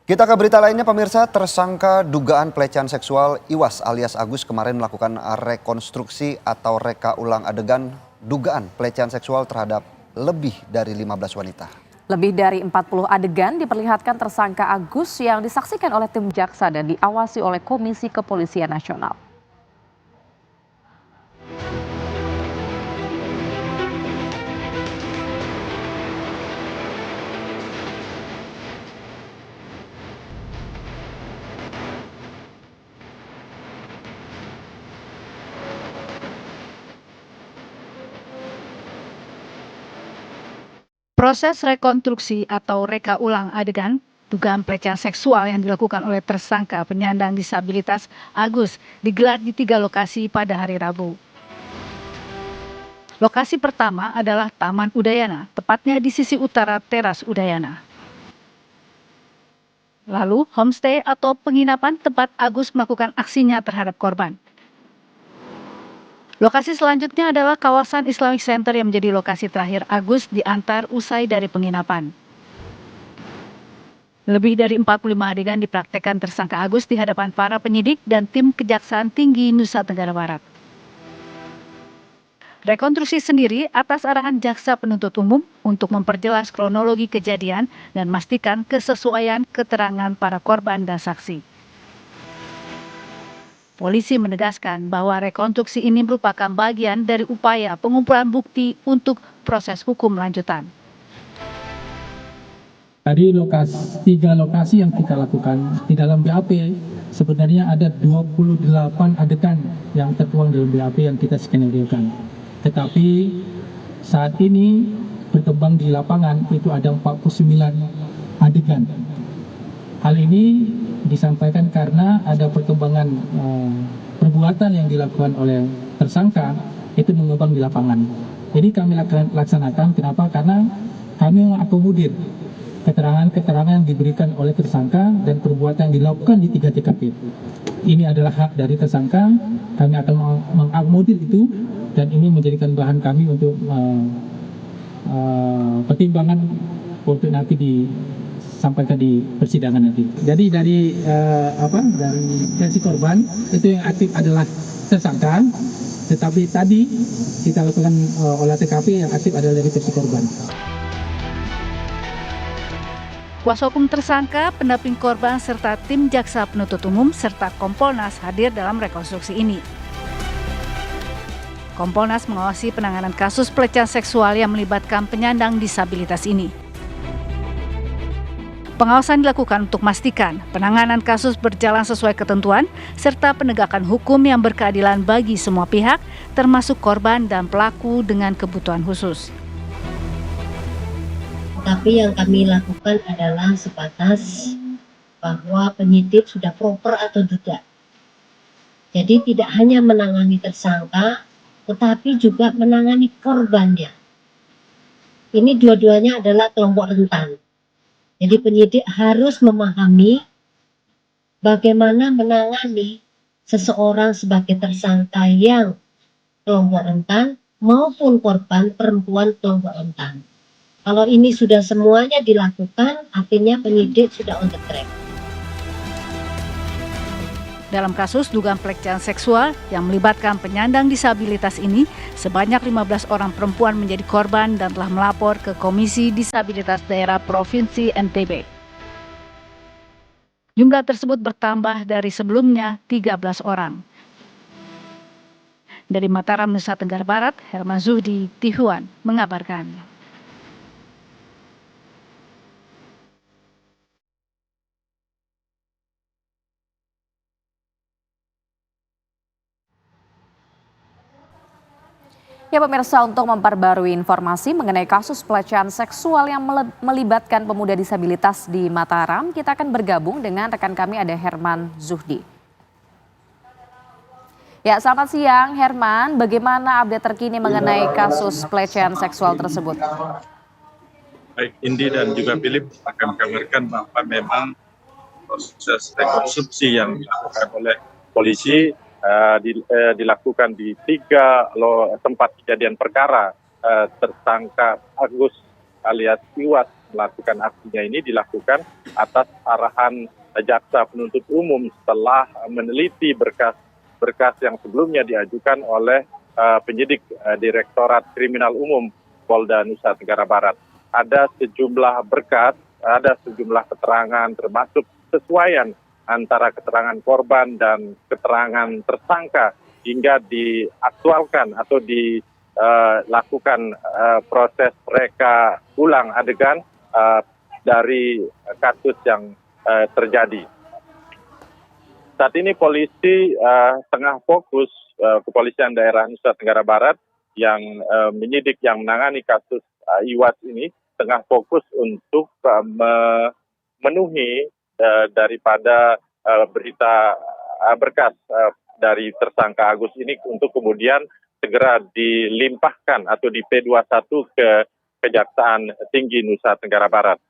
Kita ke berita lainnya pemirsa, tersangka dugaan pelecehan seksual Iwas alias Agus kemarin melakukan rekonstruksi atau reka ulang adegan dugaan pelecehan seksual terhadap lebih dari 15 wanita. Lebih dari 40 adegan diperlihatkan tersangka Agus yang disaksikan oleh tim jaksa dan diawasi oleh Komisi Kepolisian Nasional. Proses rekonstruksi atau reka ulang adegan dugaan pelecehan seksual yang dilakukan oleh tersangka penyandang disabilitas Agus digelar di 3 lokasi pada hari Rabu. Lokasi pertama adalah Taman Udayana, tepatnya di sisi utara teras Udayana. Lalu homestay atau penginapan tempat Agus melakukan aksinya terhadap korban. Lokasi selanjutnya adalah kawasan Islamic Center yang menjadi lokasi terakhir Agus diantar usai dari penginapan. Lebih dari 45 adegan dipraktekkan tersangka Agus di hadapan para penyidik dan tim Kejaksaan Tinggi Nusa Tenggara Barat. Rekonstruksi sendiri atas arahan Jaksa Penuntut Umum untuk memperjelas kronologi kejadian dan memastikan kesesuaian keterangan para korban dan saksi. Polisi menegaskan bahwa rekonstruksi ini merupakan bagian dari upaya pengumpulan bukti untuk proses hukum lanjutan. Dari 3 lokasi yang kita lakukan di dalam BAP, sebenarnya ada 28 adegan yang tertuang dalam BAP yang kita skenario-kan. Tetapi saat ini berkembang di lapangan itu ada 49 adegan. Hal ini disampaikan karena ada perkembangan perbuatan yang dilakukan oleh tersangka itu mengembang di lapangan. Jadi kami laksanakan, kenapa? Karena kami mengakomodir keterangan-keterangan yang diberikan oleh tersangka dan perbuatan yang dilakukan di 3 TKP. Ini adalah hak dari tersangka, kami akan mengakomodir itu dan ini menjadikan bahan kami untuk pertimbangan untuk nanti disampaikan di persidangan nanti. Jadi dari versi korban itu yang aktif adalah tersangka, tetapi tadi kita lakukan olah TKP yang aktif adalah dari versi korban. Kuasa hukum tersangka, pendamping korban serta tim Jaksa Penuntut Umum serta Kompolnas hadir dalam rekonstruksi ini. Kompolnas mengawasi penanganan kasus pelecehan seksual yang melibatkan penyandang disabilitas ini. Pengawasan dilakukan untuk memastikan penanganan kasus berjalan sesuai ketentuan serta penegakan hukum yang berkeadilan bagi semua pihak, termasuk korban dan pelaku dengan kebutuhan khusus. Tapi yang kami lakukan adalah sebatas bahwa penyidik sudah proper atau tidak. Jadi tidak hanya menangani tersangka, tetapi juga menangani korbannya. Ini dua-duanya adalah kelompok rentan. Jadi penyidik harus memahami bagaimana menangani seseorang sebagai tersangka yang kelompok rentan maupun korban perempuan kelompok rentan. Kalau ini sudah semuanya dilakukan, artinya penyidik sudah on the track. Dalam kasus dugaan pelecehan seksual yang melibatkan penyandang disabilitas ini, sebanyak 15 orang perempuan menjadi korban dan telah melapor ke Komisi Disabilitas Daerah Provinsi NTB. Jumlah tersebut bertambah dari sebelumnya 13 orang. Dari Mataram, Nusa Tenggara Barat, Herman Zuhdi, Tihuan, mengabarkan. Ya pemirsa, untuk memperbarui informasi mengenai kasus pelecehan seksual yang melibatkan pemuda disabilitas di Mataram, kita akan bergabung dengan rekan kami ada Herman Zuhdi. Ya, selamat siang Herman, bagaimana update terkini mengenai kasus pelecehan seksual tersebut? Baik Indi dan juga Philip akan kabarkan bahwa memang proses rekonstruksi yang dilakukan oleh polisi dilakukan di 3 tempat kejadian perkara tersangka Agus alias Iwas melakukan aksinya ini dilakukan atas arahan jaksa penuntut umum setelah meneliti berkas yang sebelumnya diajukan oleh penyidik Direktorat Kriminal Umum Polda Nusa Tenggara Barat. Ada sejumlah berkas, ada sejumlah keterangan termasuk sesuaian antara keterangan korban dan keterangan tersangka hingga diaktualkan atau dilakukan proses reka ulang adegan dari kasus yang terjadi. Saat ini polisi tengah fokus, kepolisian daerah Nusa Tenggara Barat yang menyidik yang menangani kasus IWAS ini tengah fokus untuk memenuhi daripada berkas dari tersangka Agus ini untuk kemudian segera dilimpahkan atau di P21 ke Kejaksaan Tinggi Nusa Tenggara Barat.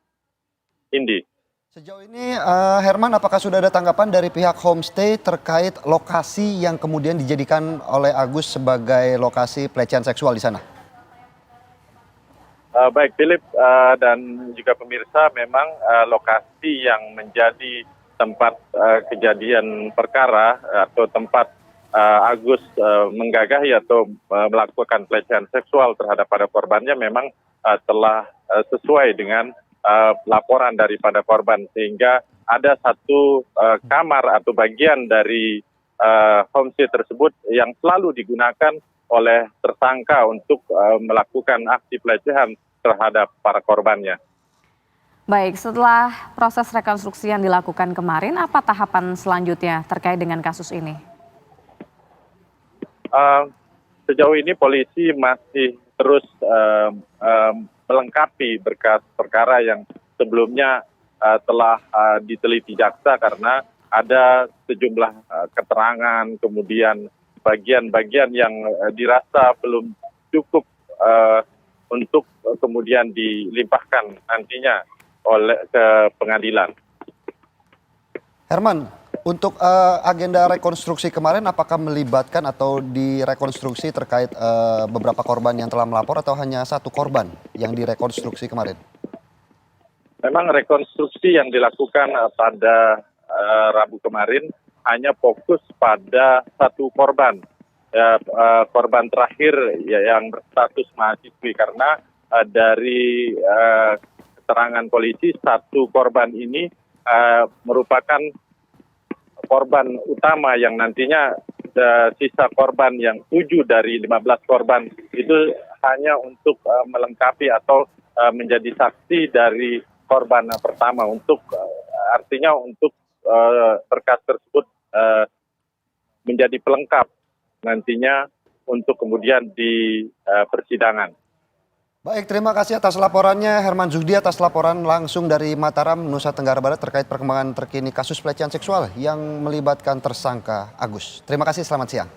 Indi. Sejauh ini Herman, apakah sudah ada tanggapan dari pihak homestay terkait lokasi yang kemudian dijadikan oleh Agus sebagai lokasi pelecehan seksual di sana? Baik Philip dan juga pemirsa, memang lokasi yang menjadi tempat kejadian perkara atau tempat Agus menggagahi atau melakukan pelecehan seksual terhadap para korbannya memang telah sesuai dengan laporan daripada korban, sehingga ada satu kamar atau bagian dari homestay tersebut yang selalu digunakan oleh tersangka untuk melakukan aksi pelecehan terhadap para korbannya. Baik, setelah proses rekonstruksi yang dilakukan kemarin, apa tahapan selanjutnya terkait dengan kasus ini? Sejauh ini polisi masih terus melengkapi berkas perkara yang sebelumnya telah diteliti jaksa, karena ada sejumlah keterangan, kemudian bagian-bagian yang dirasa belum cukup untuk kemudian dilimpahkan nantinya ke pengadilan. Herman, untuk agenda rekonstruksi kemarin apakah melibatkan atau direkonstruksi terkait beberapa korban yang telah melapor atau hanya satu korban yang direkonstruksi kemarin? Memang rekonstruksi yang dilakukan pada Rabu kemarin hanya fokus pada satu korban. Korban terakhir yang berstatus mahasiswi, karena dari keterangan polisi satu korban ini merupakan korban utama yang nantinya sisa korban yang 7 dari 15 korban itu hanya untuk melengkapi atau menjadi saksi dari korban pertama, untuk artinya untuk berkas tersebut menjadi pelengkap nantinya untuk kemudian di persidangan. Baik, terima kasih atas laporannya Herman Zuhdi, atas laporan langsung dari Mataram, Nusa Tenggara Barat terkait perkembangan terkini kasus pelecehan seksual yang melibatkan tersangka Agus. Terima kasih, selamat siang.